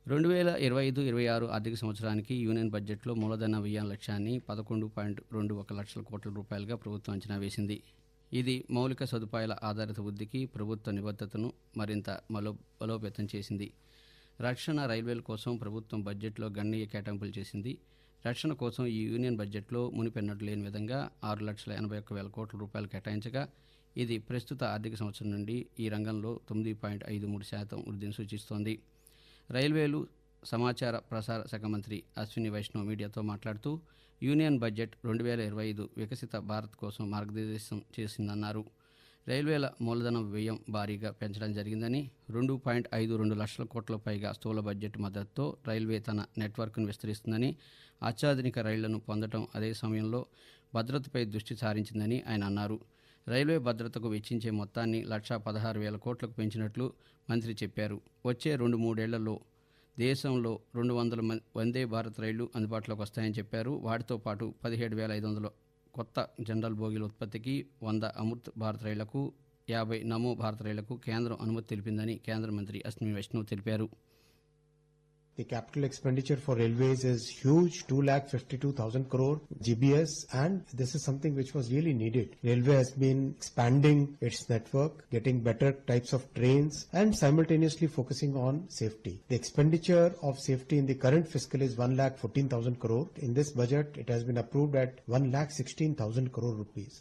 2025-26 ఆర్థిక సంవత్సరానికి యూనియన్ బడ్జెట్లో మూలధన వ్యయం లక్ష్యాన్ని 11.21 లక్షల కోట్ల రూపాయలుగా ప్రభుత్వం అంచనా వేసింది. ఇది మౌలిక సదుపాయాల ఆధారిత వృద్ధికి ప్రభుత్వ నిబద్ధతను మరింత బలోపేతం చేసింది. రక్షణ, రైల్వేల కోసం ప్రభుత్వం బడ్జెట్లో గణనీయ కేటాయింపులు చేసింది. రక్షణ కోసం ఈ యూనియన్ బడ్జెట్లో మునిపెన్నడూ లేని విధంగా 6,81,000 కోట్ల రూపాయలు కేటాయించగా, ఇది ప్రస్తుత ఆర్థిక సంవత్సరం నుండి ఈ రంగంలో 9.53% వృద్ధిని సూచిస్తోంది. రైల్వేలు, సమాచార ప్రసార శాఖ మంత్రి అశ్విని వైష్ణవ్ మీడియాతో మాట్లాడుతూ, యూనియన్ బడ్జెట్ 2025 వికసిత భారత్ కోసం మార్గనిర్దేశం చేసిందన్నారు. రైల్వేల మూలధన వ్యయం భారీగా పెంచడం జరిగిందని, 2.52 లక్షల కోట్ల పైగా స్థూల బడ్జెట్ మద్దతుతో రైల్వే తన నెట్వర్క్ను విస్తరిస్తుందని, అత్యాధునిక రైళ్లను పొందడం, అదే సమయంలో భద్రతపై దృష్టి సారించిందని ఆయన అన్నారు. రైల్వే భద్రతకు వెచ్చించే మొత్తాన్ని 1,16,000 కోట్లకు పెంచినట్లు మంత్రి చెప్పారు. వచ్చే 2-3 ఏళ్లలో దేశంలో 200 వందే భారత్ రైళ్లు అందుబాటులోకి వస్తాయని చెప్పారు. వాటితో పాటు 17,500 కొత్త జనరల్ బోగీల ఉత్పత్తికి, 100 అమృత్ భారత్ రైళ్లకు, 50 నమో భారత్ రైళ్లకు కేంద్రం అనుమతి తెలిపిందని కేంద్ర మంత్రి అశ్విని వైష్ణవ్ తెలిపారు. The capital expenditure for railways is huge, 2,52,000 crore GBS, and this is something which was really needed. Railway has been expanding its network, getting better types of trains, and simultaneously focusing on safety. The expenditure of safety in the current fiscal is 1,14,000 crore. In this budget, it has been approved at 1,16,000 crore rupees.